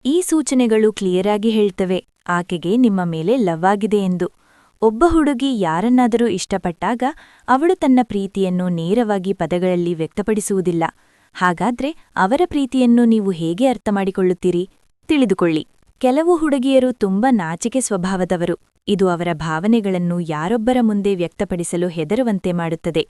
ಈ ಸೂಚನೆಗಳು ಕ್ಲಿಯರಾಗಿ ಹೇಳ್ತವೆ ಆಕೆಗೆ ನಿಮ್ಮ ಮೇಲೆ ಲವ್ ಆಗಿದೆ ಎಂದು. ಒಬ್ಬ ಹುಡುಗಿ ಯಾರನ್ನಾದರೂ ಇಷ್ಟಪಟ್ಟಾಗ ಅವಳು ತನ್ನ ಪ್ರೀತಿಯನ್ನು ನೇರವಾಗಿ ಪದಗಳಲ್ಲಿ ವ್ಯಕ್ತಪಡಿಸುವುದಿಲ್ಲ. ಹಾಗಾದ್ರೆ ಅವರ ಪ್ರೀತಿಯನ್ನು ನೀವು ಹೇಗೆ ಅರ್ಥಮಾಡಿಕೊಳ್ಳುತ್ತೀರಿ? ತಿಳಿದುಕೊಳ್ಳಿ. ಕೆಲವು ಹುಡುಗಿಯರು ತುಂಬಾ ನಾಚಿಕೆ ಸ್ವಭಾವದವರು. ಇದು ಅವರ ಭಾವನೆಗಳನ್ನು ಯಾರೊಬ್ಬರ ಮುಂದೆ ವ್ಯಕ್ತಪಡಿಸಲು ಹೆದರುವಂತೆ ಮಾಡುತ್ತದೆ.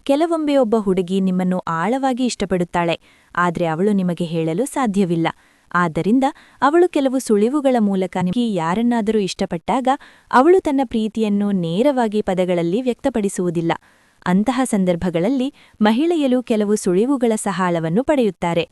ಕೆಲವೊಮ್ಮೆ ಒಬ್ಬ ಹುಡುಗಿ ನಿಮ್ಮನ್ನು ಆಳವಾಗಿ ಇಷ್ಟಪಡುತ್ತಾಳೆ, ಆದ್ರೆ ಅವಳು ನಿಮಗೆ ಹೇಳಲು ಸಾಧ್ಯವಿಲ್ಲ. ಆದ್ದರಿಂದ ಅವಳು ಕೆಲವು ಸುಳಿವುಗಳ ಮೂಲಕ ಯಾರನ್ನಾದರೂ ಇಷ್ಟಪಟ್ಟಾಗ ಅವಳು ತನ್ನ ಪ್ರೀತಿಯನ್ನು ನೇರವಾಗಿ ಪದಗಳಲ್ಲಿ ವ್ಯಕ್ತಪಡಿಸುವುದಿಲ್ಲ. ಅಂತಹ ಸಂದರ್ಭಗಳಲ್ಲಿ ಮಹಿಳೆಯರು ಕೆಲವು ಸುಳಿವುಗಳ ಸಹಾಯವನ್ನು ಪಡೆಯುತ್ತಾರೆ.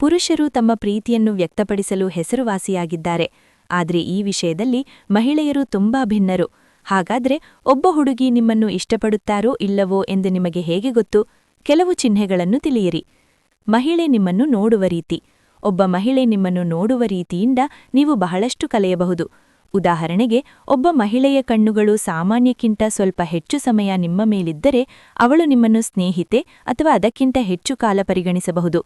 ಪುರುಷರು ತಮ್ಮ ಪ್ರೀತಿಯನ್ನು ವ್ಯಕ್ತಪಡಿಸಲು ಹೆಸರುವಾಸಿಯಾಗಿದ್ದಾರೆ, ಆದರೆ ಈ ವಿಷಯದಲ್ಲಿ ಮಹಿಳೆಯರು ತುಂಬಾ ಭಿನ್ನರು. ಹಾಗಾದ್ರೆ ಒಬ್ಬ ಹುಡುಗಿ ನಿಮ್ಮನ್ನು ಇಷ್ಟಪಡುತ್ತಾರೋ ಇಲ್ಲವೋ ಎಂದು ನಿಮಗೆ ಹೇಗೆ ಗೊತ್ತು? ಕೆಲವು ಚಿಹ್ನೆಗಳನ್ನು ತಿಳಿಯಿರಿ. ಮಹಿಳೆ ನಿಮ್ಮನ್ನು ನೋಡುವ ರೀತಿ. ಒಬ್ಬ ಮಹಿಳೆ ನಿಮ್ಮನ್ನು ನೋಡುವ ರೀತಿಯಿಂದ ನೀವು ಬಹಳಷ್ಟು ಕಲಿಯಬಹುದು. ಉದಾಹರಣೆಗೆ, ಒಬ್ಬ ಮಹಿಳೆಯ ಕಣ್ಣುಗಳು ಸಾಮಾನ್ಯಕ್ಕಿಂತ ಸ್ವಲ್ಪ ಹೆಚ್ಚು ಸಮಯ ನಿಮ್ಮ ಮೇಲಿದ್ದರೆ ಅವಳು ನಿಮ್ಮನ್ನು ಸ್ನೇಹಿತೆ ಅಥವಾ ಅದಕ್ಕಿಂತ ಹೆಚ್ಚು ಕಾಲ ಪರಿಗಣಿಸಬಹುದು.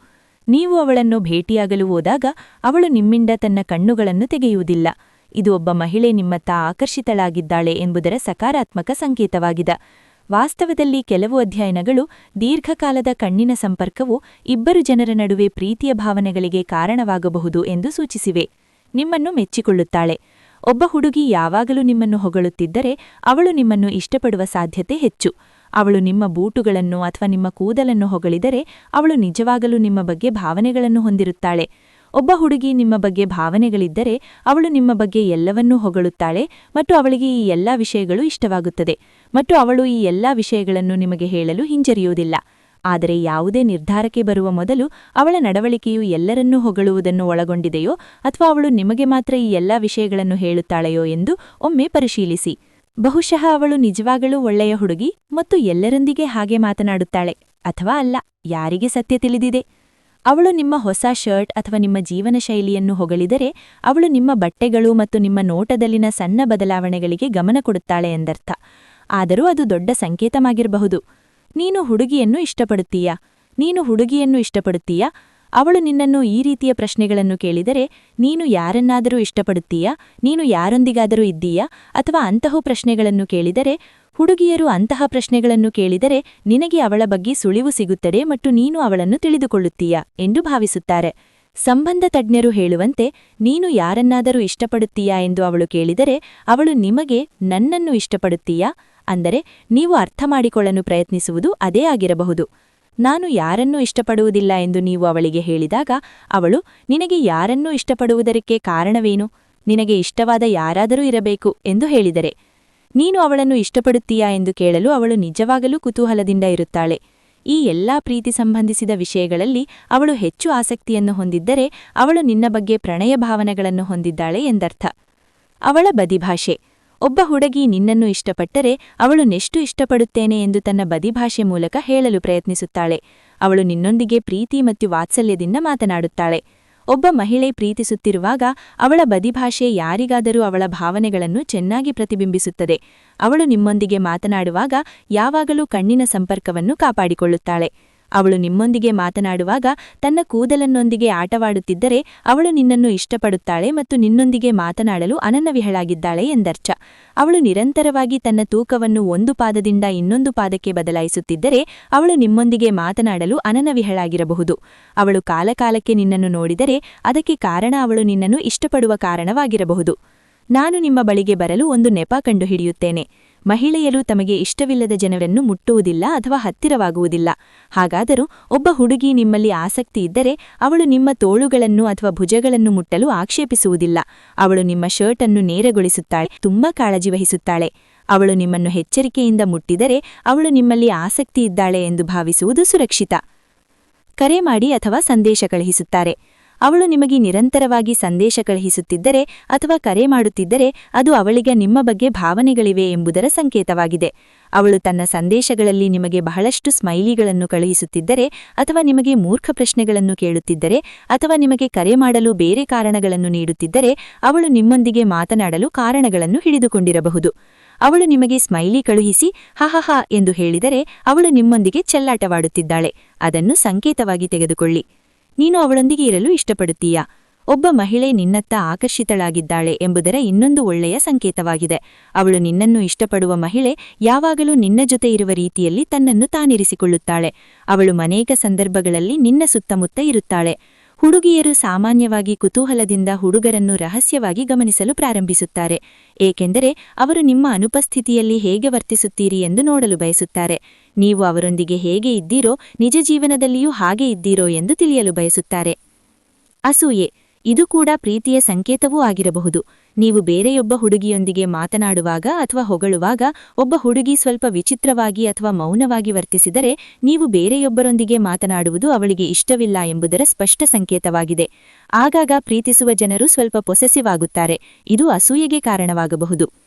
ನೀವು ಅವಳನ್ನು ಭೇಟಿಯಾಗಲು ಹೋದಾಗ ಅವಳು ನಿಮ್ಮಿಂದ ತನ್ನ ಕಣ್ಣುಗಳನ್ನು ತೆಗೆಯುವುದಿಲ್ಲ. ಇದು ಒಬ್ಬ ಮಹಿಳೆ ನಿಮ್ಮತ್ತ ಆಕರ್ಷಿತಳಾಗಿದ್ದಾಳೆ ಎಂಬುದರ ಸಕಾರಾತ್ಮಕ ಸಂಕೇತವಾಗಿದೆ. ವಾಸ್ತವದಲ್ಲಿ ಕೆಲವು ಅಧ್ಯಯನಗಳು ದೀರ್ಘಕಾಲದ ಕಣ್ಣಿನ ಸಂಪರ್ಕವು ಇಬ್ಬರು ಜನರ ನಡುವೆ ಪ್ರೀತಿಯ ಭಾವನೆಗಳಿಗೆ ಕಾರಣವಾಗಬಹುದು ಎಂದು ಸೂಚಿಸಿವೆ. ನಿಮ್ಮನ್ನು ಮೆಚ್ಚಿಕೊಳ್ಳುತ್ತಾಳೆ. ಒಬ್ಬ ಹುಡುಗಿ ಯಾವಾಗಲೂ ನಿಮ್ಮನ್ನು ಹೊಗಳುತ್ತಿದ್ದರೆ ಅವಳು ನಿಮ್ಮನ್ನು ಇಷ್ಟಪಡುವ ಸಾಧ್ಯತೆ ಹೆಚ್ಚು. ಅವಳು ನಿಮ್ಮ ಬೂಟುಗಳನ್ನು ಅಥವಾ ನಿಮ್ಮ ಕೂದಲನ್ನು ಹೊಗಳಿದರೆ ಅವಳು ನಿಜವಾಗಲೂ ನಿಮ್ಮ ಬಗ್ಗೆ ಭಾವನೆಗಳನ್ನು ಹೊಂದಿರುತ್ತಾಳೆ. ಒಬ್ಬ ಹುಡುಗಿ ನಿಮ್ಮ ಬಗ್ಗೆ ಭಾವನೆಗಳಿದ್ದರೆ ಅವಳು ನಿಮ್ಮ ಬಗ್ಗೆ ಎಲ್ಲವನ್ನೂ ಹೊಗಳುತ್ತಾಳೆ ಮತ್ತು ಅವಳಿಗೆ ಈ ಎಲ್ಲಾ ವಿಷಯಗಳು ಇಷ್ಟವಾಗುತ್ತದೆ ಮತ್ತು ಅವಳು ಈ ಎಲ್ಲಾ ವಿಷಯಗಳನ್ನು ನಿಮಗೆ ಹೇಳಲು ಹಿಂಜರಿಯುವುದಿಲ್ಲ. ಆದರೆ ಯಾವುದೇ ನಿರ್ಧಾರಕ್ಕೆ ಬರುವ ಮೊದಲು ಅವಳ ನಡವಳಿಕೆಯು ಎಲ್ಲರನ್ನೂ ಹೊಗಳುವುದನ್ನು ಒಳಗೊಂಡಿದೆಯೋ ಅಥವಾ ಅವಳು ನಿಮಗೆ ಮಾತ್ರ ಈ ಎಲ್ಲಾ ವಿಷಯಗಳನ್ನು ಹೇಳುತ್ತಾಳೆಯೋ ಎಂದು ಒಮ್ಮೆ ಪರಿಶೀಲಿಸಿ. ಬಹುಶಃ ಅವಳು ನಿಜವಾಗಲೂ ಒಳ್ಳೆಯ ಹುಡುಗಿ ಮತ್ತು ಎಲ್ಲರೊಂದಿಗೆ ಹಾಗೆ ಮಾತನಾಡುತ್ತಾಳೆ, ಅಥವಾ ಅಲ್ಲ, ಯಾರಿಗೆ ಸತ್ಯ ತಿಳಿದಿದೆ? ಅವಳು ನಿಮ್ಮ ಹೊಸ ಶರ್ಟ್ ಅಥವಾ ನಿಮ್ಮ ಜೀವನ ಶೈಲಿಯನ್ನು ಹೊಗಳಿದರೆ ಅವಳು ನಿಮ್ಮ ಬಟ್ಟೆಗಳು ಮತ್ತು ನಿಮ್ಮ ನೋಟದಲ್ಲಿನ ಸಣ್ಣ ಬದಲಾವಣೆಗಳಿಗೆ ಗಮನ ಕೊಡುತ್ತಾಳೆ ಎಂದರ್ಥ. ಆದರೂ ಅದು ದೊಡ್ಡ ಸಂಕೇತವಾಗಿರಬಹುದು. ನೀನು ಹುಡುಗಿಯನ್ನು ಇಷ್ಟಪಡುತ್ತೀಯಾ? ಅವಳು ನಿನ್ನನ್ನು ಈ ರೀತಿಯ ಪ್ರಶ್ನೆಗಳನ್ನು ಕೇಳಿದರೆ, ನೀನು ಯಾರನ್ನಾದರೂ ಇಷ್ಟಪಡುತ್ತೀಯಾ? ನೀನು ಯಾರೊಂದಿಗಾದರೂ ಇದ್ದೀಯಾ? ಅಥವಾ ಅಂತಹ ಪ್ರಶ್ನೆಗಳನ್ನು ಕೇಳಿದರೆ, ಹುಡುಗಿಯರು ಅಂತಹ ಪ್ರಶ್ನೆಗಳನ್ನು ಕೇಳಿದರೆ ನಿನಗೆ ಅವಳ ಬಗ್ಗೆ ಸುಳಿವು ಸಿಗುತ್ತದೆ ಮತ್ತು ನೀನು ಅವಳನ್ನು ತಿಳಿದುಕೊಳ್ಳುತ್ತೀಯಾ ಎಂದು ಭಾವಿಸುತ್ತಾರೆ. ಸಂಬಂಧ ತಜ್ಞರು ಹೇಳುವಂತೆ, ನೀನು ಯಾರನ್ನಾದರೂ ಇಷ್ಟಪಡುತ್ತೀಯಾ ಎಂದು ಅವಳು ಕೇಳಿದರೆ ಅವಳು ನಿಮಗೆ ನನ್ನನ್ನು ಇಷ್ಟಪಡುತ್ತೀಯಾ? ಅಂದರೆ ನೀವು ಅರ್ಥಮಾಡಿಕೊಳ್ಳಲು ಪ್ರಯತ್ನಿಸುವುದು ಅದೇ ಆಗಿರಬಹುದು. ನಾನು ಯಾರನ್ನೂ ಇಷ್ಟಪಡುವುದಿಲ್ಲ ಎಂದು ನೀವು ಅವಳಿಗೆ ಹೇಳಿದಾಗ ಅವಳು, ನಿನಗೆ ಯಾರನ್ನೂ ಇಷ್ಟಪಡುವುದಕ್ಕೆ ಕಾರಣವೇನು? ನಿನಗೆ ಇಷ್ಟವಾದ ಯಾರಾದರೂ ಇರಬೇಕು ಎಂದು ಹೇಳಿದರೆ, ನೀನು ಅವಳನ್ನು ಇಷ್ಟಪಡುತ್ತೀಯಾ ಎಂದು ಕೇಳಲು ಅವಳು ನಿಜವಾಗಲೂ ಕುತೂಹಲದಿಂದ ಇರುತ್ತಾಳೆ. ಈ ಎಲ್ಲಾ ಪ್ರೀತಿ ಸಂಬಂಧಿಸಿದ ವಿಷಯಗಳಲ್ಲಿ ಅವಳು ಹೆಚ್ಚು ಆಸಕ್ತಿಯನ್ನು ಹೊಂದಿದ್ದರೆ ಅವಳು ನಿನ್ನ ಬಗ್ಗೆ ಪ್ರಣಯ ಭಾವನೆಗಳನ್ನು ಹೊಂದಿದ್ದಾಳೆ ಎಂದರ್ಥ. ಅವಳ ಬದಿಭಾಷೆ. ಒಬ್ಬ ಹುಡುಗಿ ನಿನ್ನನ್ನು ಇಷ್ಟಪಟ್ಟರೆ ಅವಳು ನೆಷ್ಟು ಇಷ್ಟಪಡುತ್ತೇನೆ ಎಂದು ತನ್ನ ಬದಿಭಾಷೆ ಮೂಲಕ ಹೇಳಲು ಪ್ರಯತ್ನಿಸುತ್ತಾಳೆ. ಅವಳು ನಿನ್ನೊಂದಿಗೆ ಪ್ರೀತಿ ಮತ್ತು ವಾತ್ಸಲ್ಯದಿಂದ ಮಾತನಾಡುತ್ತಾಳೆ. ಒಬ್ಬ ಮಹಿಳೆ ಪ್ರೀತಿಸುತ್ತಿರುವಾಗ ಅವಳ ಬದಿಭಾಷೆ ಯಾರಿಗಾದರೂ ಅವಳ ಭಾವನೆಗಳನ್ನು ಚೆನ್ನಾಗಿ ಪ್ರತಿಬಿಂಬಿಸುತ್ತದೆ. ಅವಳು ನಿಮ್ಮೊಂದಿಗೆ ಮಾತನಾಡುವಾಗ ಯಾವಾಗಲೂ ಕಣ್ಣಿನ ಸಂಪರ್ಕವನ್ನು ಕಾಪಾಡಿಕೊಳ್ಳುತ್ತಾಳೆ. ಅವಳು ನಿಮ್ಮೊಂದಿಗೆ ಮಾತನಾಡುವಾಗ ತನ್ನ ಕೂದಲನ್ನೊಂದಿಗೆ ಆಟವಾಡುತ್ತಿದ್ದರೆ ಅವಳು ನಿನ್ನನ್ನು ಇಷ್ಟಪಡುತ್ತಾಳೆ ಮತ್ತು ನಿನ್ನೊಂದಿಗೆ ಮಾತನಾಡಲು ಅನನ್ಯವಿಹಳಾಗಿದ್ದಾಳೆ ಎಂದರ್ಥ. ಅವಳು ನಿರಂತರವಾಗಿ ತನ್ನ ತೂಕವನ್ನು ಒಂದು ಪಾದದಿಂದ ಇನ್ನೊಂದು ಪಾದಕ್ಕೆ ಬದಲಾಯಿಸುತ್ತಿದ್ದರೆ ಅವಳು ನಿಮ್ಮೊಂದಿಗೆ ಮಾತನಾಡಲು ಅನನ್ಯವಿಹಳಾಗಿರಬಹುದು. ಅವಳು ಕಾಲಕಾಲಕ್ಕೆ ನಿನ್ನನ್ನು ನೋಡಿದರೆ ಅದಕ್ಕೆ ಕಾರಣ ಅವಳು ನಿನ್ನನ್ನು ಇಷ್ಟಪಡುವ ಕಾರಣವಾಗಿರಬಹುದು. ನಾನು ನಿಮ್ಮ ಬಳಿಗೆ ಬರಲು ಒಂದು ನೆಪ ಕಂಡುಹಿಡಿಯುತ್ತೇನೆ. ಮಹಿಳೆಯರು ತಮಗೆ ಇಷ್ಟವಿಲ್ಲದ ಜನರನ್ನು ಮುಟ್ಟುವುದಿಲ್ಲ ಅಥವಾ ಹತ್ತಿರವಾಗುವುದಿಲ್ಲ. ಹಾಗಾದರೂ ಒಬ್ಬ ಹುಡುಗಿ ನಿಮ್ಮಲ್ಲಿ ಆಸಕ್ತಿ ಇದ್ದರೆ ಅವಳು ನಿಮ್ಮ ತೋಳುಗಳನ್ನು ಅಥವಾ ಭುಜಗಳನ್ನು ಮುಟ್ಟಲು ಆಕ್ಷೇಪಿಸುವುದಿಲ್ಲ. ಅವಳು ನಿಮ್ಮ ಶರ್ಟ್ ಅನ್ನು ನೇರಗೊಳಿಸುತ್ತಾಳೆ, ತುಂಬಾ ಕಾಳಜಿ ವಹಿಸುತ್ತಾಳೆ. ಅವಳು ನಿಮ್ಮನ್ನು ಎಚ್ಚರಿಕೆಯಿಂದ ಮುಟ್ಟಿದರೆ ಅವಳು ನಿಮ್ಮಲ್ಲಿ ಆಸಕ್ತಿ ಇದ್ದಾಳೆ ಎಂದು ಭಾವಿಸುವುದು ಸುರಕ್ಷಿತ. ಕರೆ ಮಾಡಿ ಅಥವಾ ಸಂದೇಶ ಕಳುಹಿಸುತ್ತಾರೆ. ಅವಳು ನಿಮಗೆ ನಿರಂತರವಾಗಿ ಸಂದೇಶ ಕಳುಹಿಸುತ್ತಿದ್ದರೆ ಅಥವಾ ಕರೆ ಮಾಡುತ್ತಿದ್ದರೆ ಅದು ಅವಳಿಗೆ ನಿಮ್ಮ ಬಗ್ಗೆ ಭಾವನೆಗಳಿವೆ ಎಂಬುದರ ಸಂಕೇತವಾಗಿದೆ. ಅವಳು ತನ್ನ ಸಂದೇಶಗಳಲ್ಲಿ ನಿಮಗೆ ಬಹಳಷ್ಟು ಸ್ಮೈಲಿಗಳನ್ನು ಕಳುಹಿಸುತ್ತಿದ್ದರೆ ಅಥವಾ ನಿಮಗೆ ಮೂರ್ಖ ಪ್ರಶ್ನೆಗಳನ್ನು ಕೇಳುತ್ತಿದ್ದರೆ ಅಥವಾ ನಿಮಗೆ ಕರೆ ಮಾಡಲು ಬೇರೆ ಕಾರಣಗಳನ್ನು ನೀಡುತ್ತಿದ್ದರೆ ಅವಳು ನಿಮ್ಮೊಂದಿಗೆ ಮಾತನಾಡಲು ಕಾರಣಗಳನ್ನು ಹಿಡಿದುಕೊಂಡಿರಬಹುದು. ಅವಳು ನಿಮಗೆ ಸ್ಮೈಲಿ ಕಳುಹಿಸಿ ಹಹಹಾ ಎಂದು ಹೇಳಿದರೆ ಅವಳು ನಿಮ್ಮೊಂದಿಗೆ ಚೆಲ್ಲಾಟವಾಡುತ್ತಿದ್ದಾಳೆ. ಅದನ್ನು ಸಂಕೇತವಾಗಿ ತೆಗೆದುಕೊಳ್ಳಿ. ನೀನು ಅವಳೊಂದಿಗೆ ಇರಲು ಇಷ್ಟಪಡುತ್ತೀಯಾ? ಒಬ್ಬ ಮಹಿಳೆ ನಿನ್ನತ್ತ ಆಕರ್ಷಿತಳಾಗಿದ್ದಾಳೆ ಎಂಬುದರ ಇನ್ನೊಂದು ಒಳ್ಳೆಯ ಸಂಕೇತವಾಗಿದೆ. ಅವಳು ನಿನ್ನನ್ನು ಇಷ್ಟಪಡುವ ಮಹಿಳೆ ಯಾವಾಗಲೂ ನಿನ್ನ ಜೊತೆ ಇರುವ ರೀತಿಯಲ್ಲಿ ತನ್ನನ್ನು ತಾನಿರಿಸಿಕೊಳ್ಳುತ್ತಾಳೆ. ಅವಳು ಅನೇಕ ಸಂದರ್ಭಗಳಲ್ಲಿ ನಿನ್ನ ಸುತ್ತಮುತ್ತ ಇರುತ್ತಾಳೆ. ಹುಡುಗಿಯರು ಸಾಮಾನ್ಯವಾಗಿ ಕುತೂಹಲದಿಂದ ಹುಡುಗರನ್ನು ರಹಸ್ಯವಾಗಿ ಗಮನಿಸಲು ಪ್ರಾರಂಭಿಸುತ್ತಾರೆ, ಏಕೆಂದರೆ ಅವರು ನಿಮ್ಮ ಅನುಪಸ್ಥಿತಿಯಲ್ಲಿ ಹೇಗೆ ವರ್ತಿಸುತ್ತೀರಿ ಎಂದು ನೋಡಲು ಬಯಸುತ್ತಾರೆ. ನೀವು ಅವರೊಂದಿಗೆ ಹೇಗೆ ಇದ್ದೀರೋ, ನಿಜ ಜೀವನದಲ್ಲಿಯೂ ಹಾಗೆ ಇದ್ದೀರೋ ಎಂದು ತಿಳಿಯಲು ಬಯಸುತ್ತಾರೆ. ಅಸೂಯೆ ಇದು ಕೂಡ ಪ್ರೀತಿಯ ಸಂಕೇತವೂ ಆಗಿರಬಹುದು. ನೀವು ಬೇರೆಯೊಬ್ಬ ಹುಡುಗಿಯೊಂದಿಗೆ ಮಾತನಾಡುವಾಗ ಅಥವಾ ಹೊಗಳುವಾಗ ಒಬ್ಬ ಹುಡುಗಿ ಸ್ವಲ್ಪ ವಿಚಿತ್ರವಾಗಿ ಅಥವಾ ಮೌನವಾಗಿ ವರ್ತಿಸಿದರೆ, ನೀವು ಬೇರೆಯೊಬ್ಬರೊಂದಿಗೆ ಮಾತನಾಡುವುದು ಅವಳಿಗೆ ಇಷ್ಟವಿಲ್ಲ ಎಂಬುದರ ಸ್ಪಷ್ಟ ಸಂಕೇತವಾಗಿದೆ. ಆಗಾಗ ಪ್ರೀತಿಸುವ ಜನರು ಸ್ವಲ್ಪ ಪೊಸೆಸಿವ್ ಆಗುತ್ತಾರೆ. ಇದು ಅಸೂಯೆಗೆ ಕಾರಣವಾಗಬಹುದು.